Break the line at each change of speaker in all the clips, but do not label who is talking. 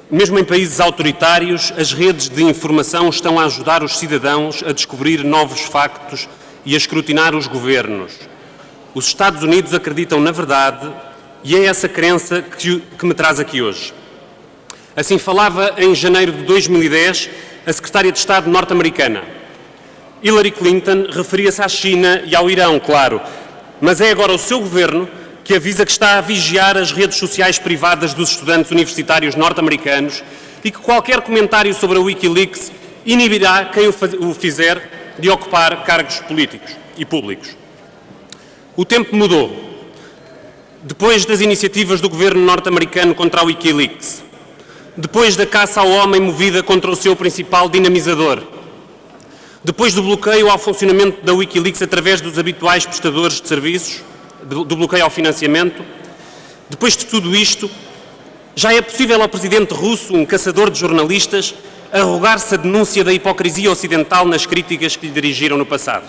Mesmo em países autoritários, as redes de informação estão a ajudar os cidadãos a descobrir novos factos e a escrutinar os governos. Os Estados Unidos acreditam na verdade e é essa crença que me traz aqui hoje. Assim falava em janeiro de 2010 a secretária de Estado norte-americana. Hillary Clinton referia-se à China e ao Irão, claro, mas é agora o seu governo que avisa que está a vigiar as redes sociais privadas dos estudantes universitários norte-americanos e que qualquer comentário sobre a Wikileaks inibirá quem o fizer de ocupar cargos políticos e públicos. O tempo mudou. Depois das iniciativas do governo norte-americano contra a Wikileaks, depois da caça ao homem movida contra o seu principal dinamizador, depois do bloqueio ao funcionamento da Wikileaks através dos habituais prestadores de serviços, do bloqueio ao financiamento, depois de tudo isto, já é possível ao presidente russo, um caçador de jornalistas, arrogar-se a denúncia da hipocrisia ocidental nas críticas que lhe dirigiram no passado.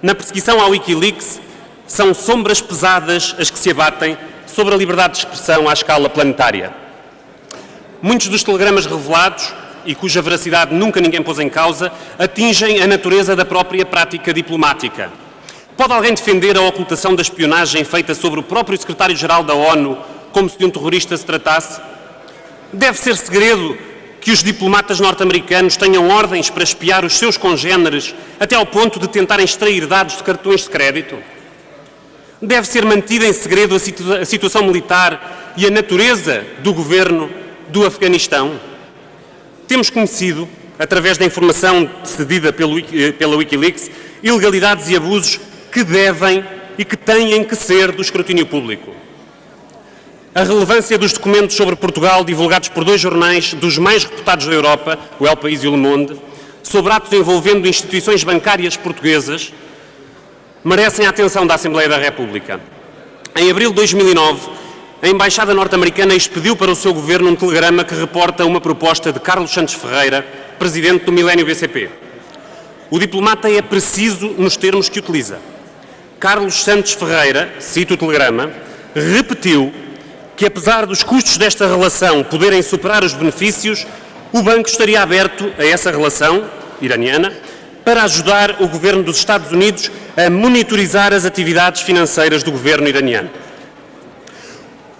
Na perseguição à Wikileaks, são sombras pesadas as que se abatem sobre a liberdade de expressão à escala planetária. Muitos dos telegramas revelados, e cuja veracidade nunca ninguém pôs em causa, atingem a natureza da própria prática diplomática. Pode alguém defender a ocultação da espionagem feita sobre o próprio secretário-geral da ONU como se de um terrorista se tratasse? Deve ser segredo que os diplomatas norte-americanos tenham ordens para espiar os seus congêneres até ao ponto de tentarem extrair dados de cartões de crédito? Deve ser mantida em segredo a situação militar e a natureza do governo do Afeganistão? Temos conhecido, através da informação cedida pela Wikileaks, ilegalidades e abusos que devem e que têm que ser do escrutínio público. A relevância dos documentos sobre Portugal divulgados por dois jornais dos mais reputados da Europa, o El País e o Le Monde, sobre atos envolvendo instituições bancárias portuguesas, merecem a atenção da Assembleia da República. Em abril de 2009, a Embaixada norte-americana expediu para o seu governo um telegrama que reporta uma proposta de Carlos Santos Ferreira, presidente do Milênio BCP. O diplomata é preciso nos termos que utiliza. Carlos Santos Ferreira, cito o telegrama, repetiu que, apesar dos custos desta relação poderem superar os benefícios, o banco estaria aberto a essa relação iraniana para ajudar o governo dos Estados Unidos a monitorizar as atividades financeiras do governo iraniano.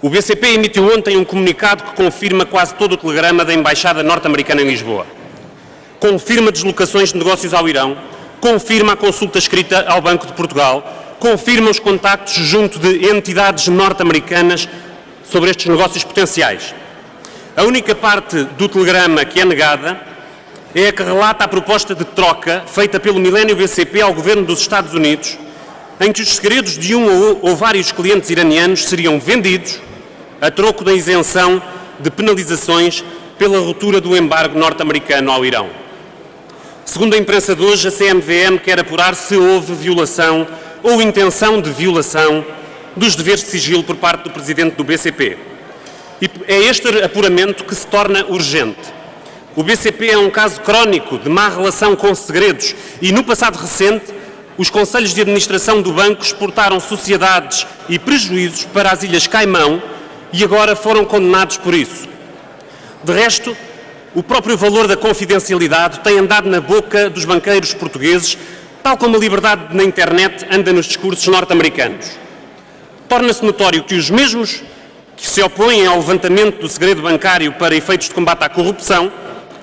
O BCP emitiu ontem um comunicado que confirma quase todo o telegrama da Embaixada norte-americana em Lisboa. Confirma deslocações de negócios ao Irão, confirma a consulta escrita ao Banco de Portugal, confirma os contactos junto de entidades norte-americanas sobre estes negócios potenciais. A única parte do telegrama que é negada é a que relata a proposta de troca feita pelo Milênio BCP ao governo dos Estados Unidos, em que os segredos de um ou vários clientes iranianos seriam vendidos a troco da isenção de penalizações pela ruptura do embargo norte-americano ao Irão. Segundo a imprensa de hoje, a CMVM quer apurar se houve violação ou intenção de violação dos deveres de sigilo por parte do presidente do BCP. E é este apuramento que se torna urgente. O BCP é um caso crónico de má relação com segredos e, no passado recente, os conselhos de administração do banco exportaram sociedades e prejuízos para as Ilhas Caimão e agora foram condenados por isso. De resto, o próprio valor da confidencialidade tem andado na boca dos banqueiros portugueses, tal como a liberdade na internet anda nos discursos norte-americanos. Torna-se notório que os mesmos que se opõem ao levantamento do segredo bancário para efeitos de combate à corrupção,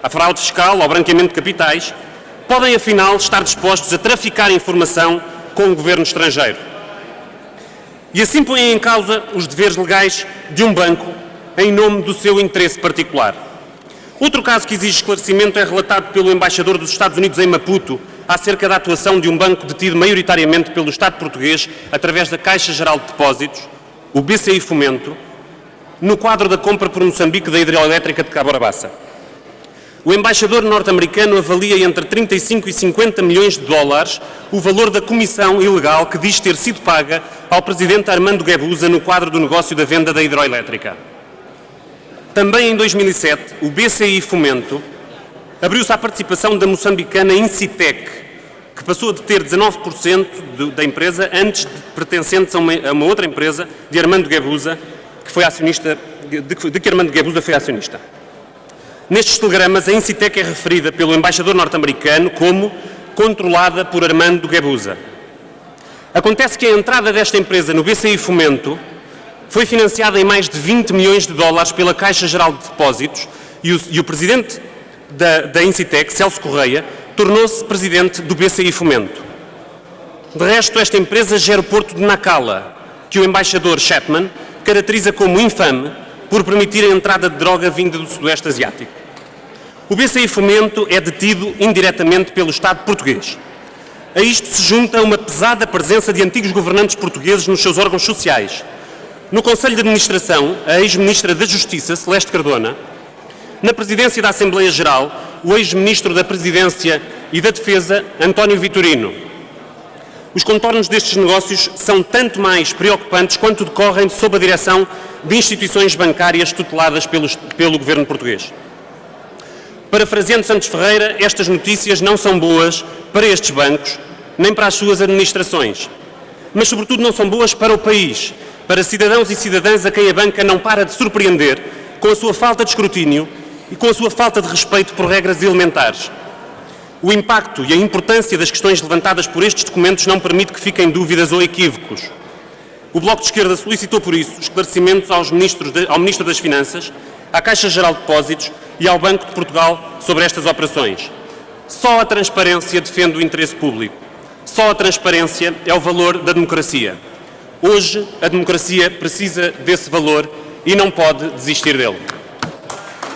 à fraude fiscal, ao branqueamento de capitais, podem afinal estar dispostos a traficar informação com o governo estrangeiro. E assim põem em causa os deveres legais de um banco em nome do seu interesse particular. Outro caso que exige esclarecimento é relatado pelo embaixador dos Estados Unidos em Maputo acerca da atuação de um banco detido maioritariamente pelo Estado português através da Caixa Geral de Depósitos, o BCI Fomento, no quadro da compra por Moçambique da hidroelétrica de Cabo Arabaça. O embaixador norte-americano avalia entre 35 e 50 milhões de dólares o valor da comissão ilegal que diz ter sido paga ao presidente Armando Guebuza no quadro do negócio da venda da hidroelétrica. Também em 2007, o BCI Fomento abriu-se à participação da moçambicana Incitec, que passou a deter 19% da empresa, antes de pertencentes a uma outra empresa de Armando Guebuza, que foi acionista, de que Armando Guebuza foi acionista. Nestes telegramas, a Incitec é referida pelo embaixador norte-americano como controlada por Armando Guebuza. Acontece que a entrada desta empresa no BCI Fomento foi financiada em mais de 20 milhões de dólares pela Caixa Geral de Depósitos e o presidente da Incitec, Celso Correia, tornou-se presidente do BCI Fomento. De resto, esta empresa gera o porto de Nacala, que o embaixador Chapman caracteriza como infame por permitir a entrada de droga vinda do Sudoeste Asiático. O BCI Fomento é detido indiretamente pelo Estado português. A isto se junta uma pesada presença de antigos governantes portugueses nos seus órgãos sociais. No Conselho de Administração, a ex-ministra da Justiça, Celeste Cardona; na presidência da Assembleia Geral, o ex-ministro da Presidência e da Defesa, António Vitorino. Os contornos destes negócios são tanto mais preocupantes quanto decorrem sob a direção de instituições bancárias tuteladas pelo governo português. Parafraseando Santos Ferreira, estas notícias não são boas para estes bancos, nem para as suas administrações, mas sobretudo não são boas para o país, para cidadãos e cidadãs a quem a banca não para de surpreender com a sua falta de escrutínio e com a sua falta de respeito por regras elementares. O impacto e a importância das questões levantadas por estes documentos não permite que fiquem dúvidas ou equívocos. O Bloco de Esquerda solicitou, por isso, esclarecimentos ao Ministro das Finanças, à Caixa Geral de Depósitos e ao Banco de Portugal sobre estas operações. Só a transparência defende o interesse público. Só a transparência é o valor da democracia. Hoje, a democracia precisa desse valor e não pode desistir dele.